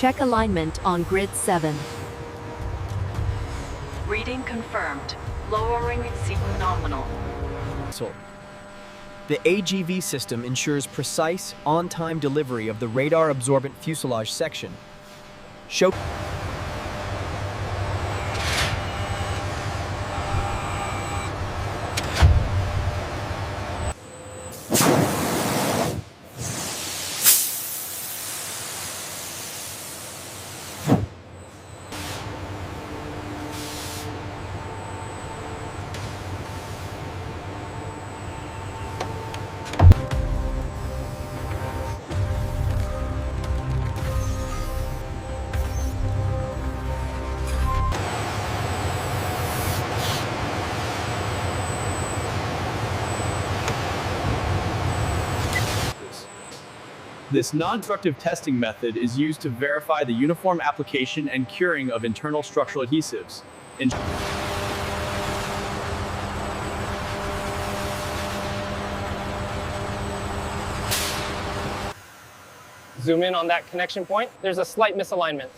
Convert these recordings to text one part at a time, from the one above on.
Check alignment on grid 7. Reading confirmed. Lowering sequence nominal. The AGV system ensures precise, on-time delivery of the radar absorbent fuselage section. Show This non-destructive testing method is used to verify the uniform application and curing of internal structural adhesives. Zoom in on that connection point. There's a slight misalignment.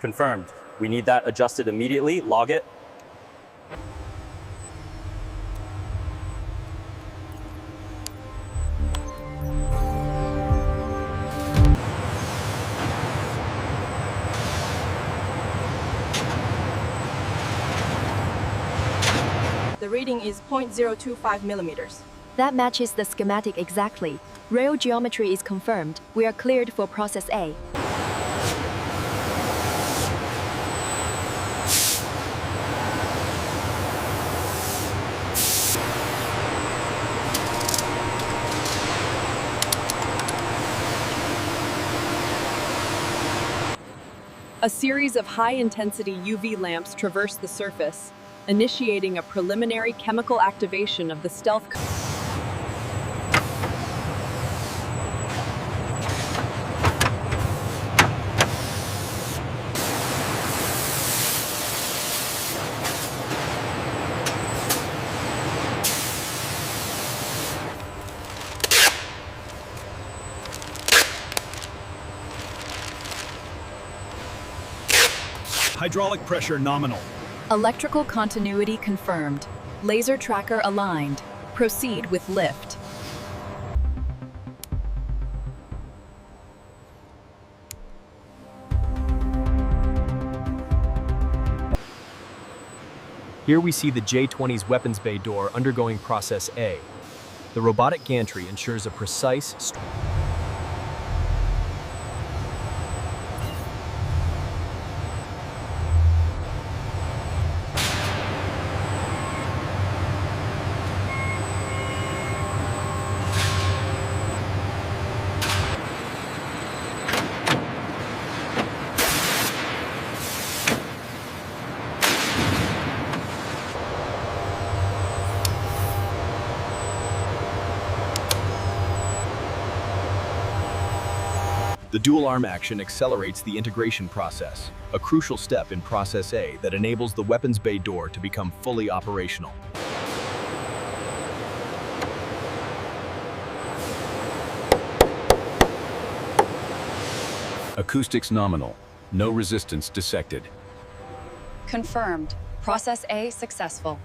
Confirmed. We need that adjusted immediately. Log it. The reading is 0.025 millimeters. That matches the schematic exactly. Rail geometry is confirmed. We are cleared for process A. A series of high-intensity UV lamps traverse the surface, initiating a preliminary chemical activation of the stealth. Hydraulic pressure nominal. Electrical continuity confirmed. Laser tracker aligned. Proceed with lift. Here we see the J-20's weapons bay door undergoing process A. The robotic gantry ensures a precise, The dual arm action accelerates the integration process, a crucial step in process A that enables the weapons bay door to become fully operational. Acoustics nominal. No resistance dissected. Confirmed. Process A successful.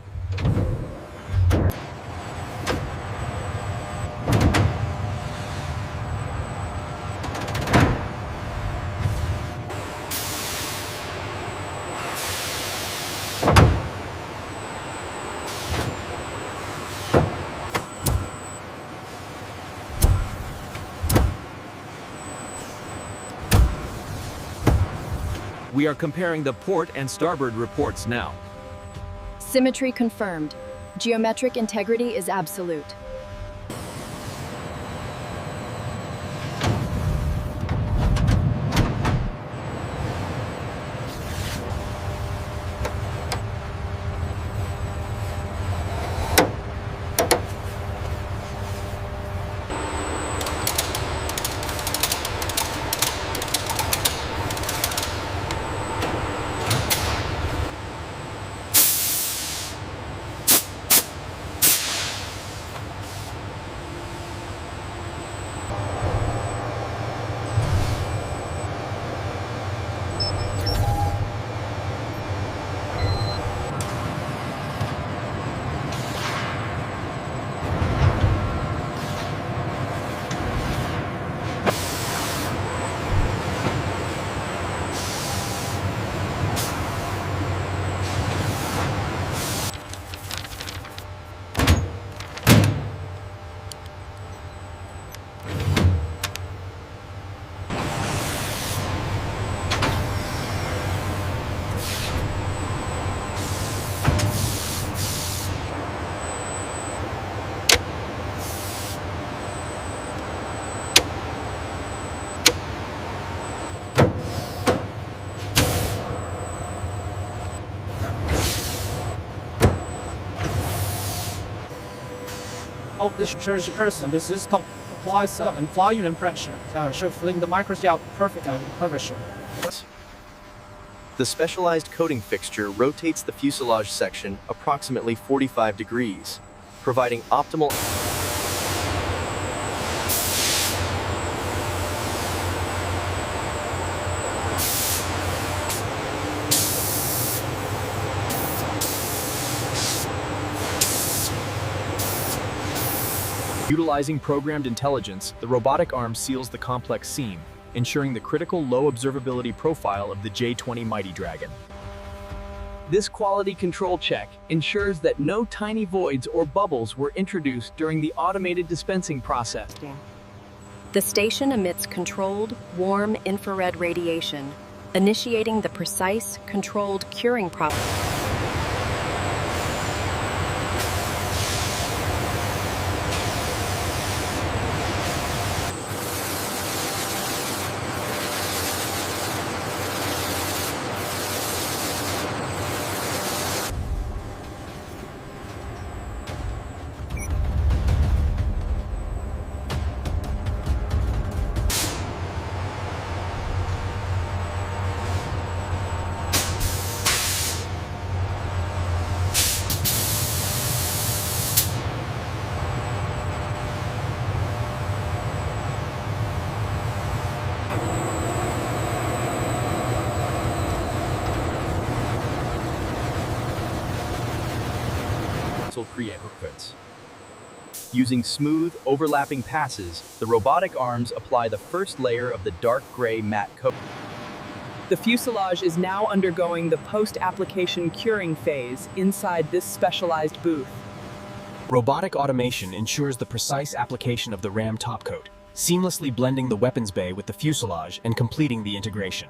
We are comparing the port and starboard reports now. Symmetry confirmed. Geometric integrity is absolute. of this person. This is applies and fly unit pressure, shuffling the microscope perfect curvature. The specialized coating fixture rotates the fuselage section approximately 45 degrees, providing optimal. Utilizing programmed intelligence, the robotic arm seals the complex seam, ensuring the critical low observability profile of the J-20 Mighty Dragon. This quality control check ensures that no tiny voids or bubbles were introduced during the automated dispensing process. The station emits controlled, warm infrared radiation, initiating the precise, controlled curing process. Create outputs. Using smooth, overlapping passes, the robotic arms apply the first layer of the dark gray matte coat. The fuselage is now undergoing the post-application curing phase inside this specialized booth. Robotic automation ensures the precise application of the RAM topcoat, seamlessly blending the weapons bay with the fuselage and completing the integration.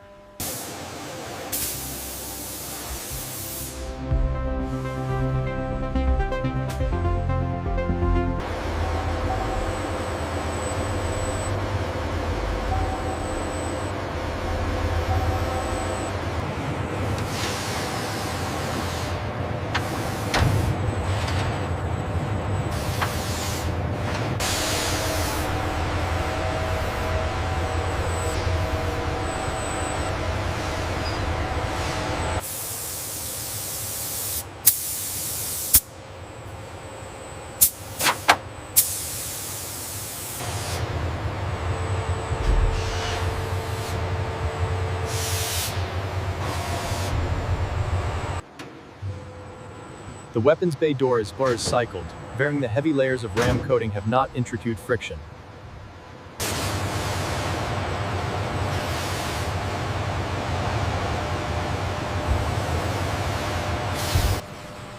The weapons bay door is cycled, bearing the heavy layers of RAM coating have not introduced friction.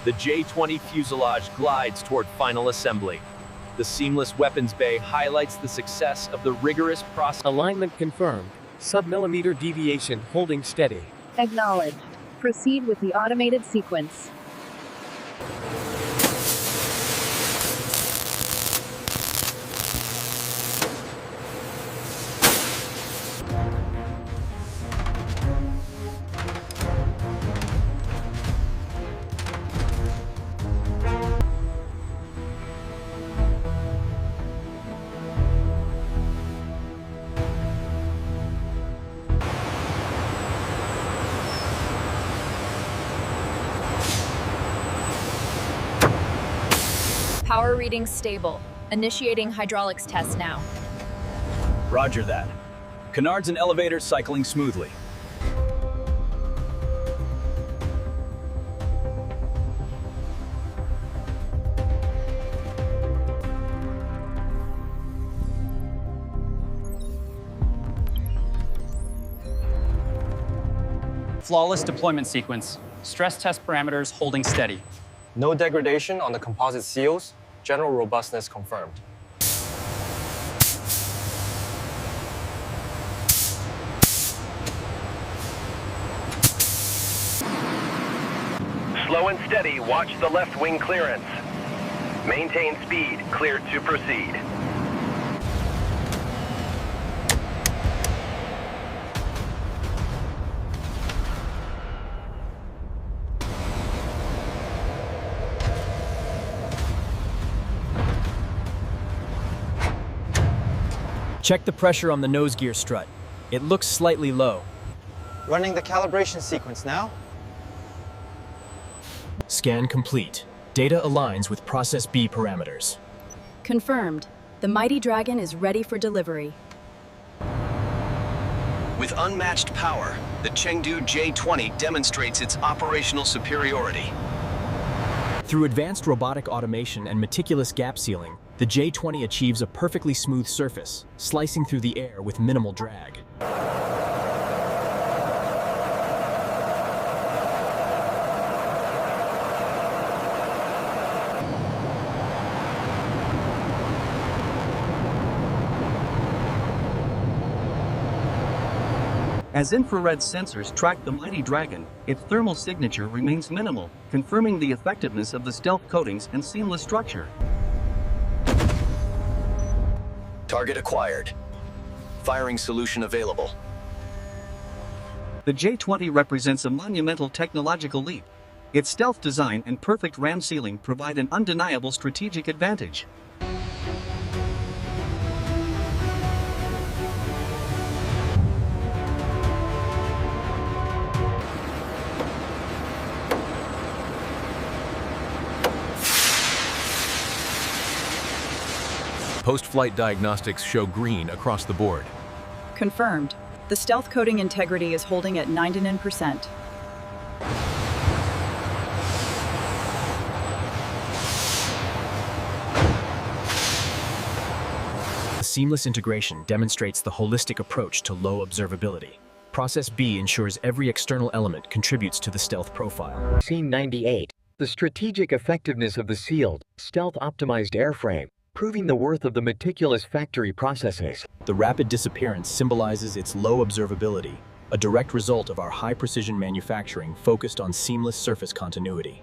The J-20 fuselage glides toward final assembly. The seamless weapons bay highlights the success of the rigorous process. Alignment confirmed. Sub-millimeter deviation holding steady. Acknowledged. Proceed with the automated sequence. Power reading stable. Initiating hydraulics test now. Roger that. Canards and elevators cycling smoothly. Flawless deployment sequence. Stress test parameters holding steady. No degradation on the composite seals. General robustness confirmed. Slow and steady, watch the left wing clearance. Maintain speed, cleared to proceed. Check the pressure on the nose gear strut. It looks slightly low. Running the calibration sequence now. Scan complete. Data aligns with Process B parameters. Confirmed. The Mighty Dragon is ready for delivery. With unmatched power, the Chengdu J-20 demonstrates its operational superiority. Through advanced robotic automation and meticulous gap sealing, the J-20 achieves a perfectly smooth surface, slicing through the air with minimal drag. As infrared sensors track the Mighty Dragon, its thermal signature remains minimal, confirming the effectiveness of the stealth coatings and seamless structure. Target acquired. Firing solution available. The J-20 represents a monumental technological leap. Its stealth design and perfect ram sealing provide an undeniable strategic advantage. Post-flight diagnostics show green across the board. Confirmed. The stealth coating integrity is holding at 99%. The seamless integration demonstrates the holistic approach to low observability. Process B ensures every external element contributes to the stealth profile. Scene 98. The strategic effectiveness of the sealed, stealth-optimized airframe, proving the worth of the meticulous factory processes. The rapid disappearance symbolizes its low observability, a direct result of our high-precision manufacturing focused on seamless surface continuity.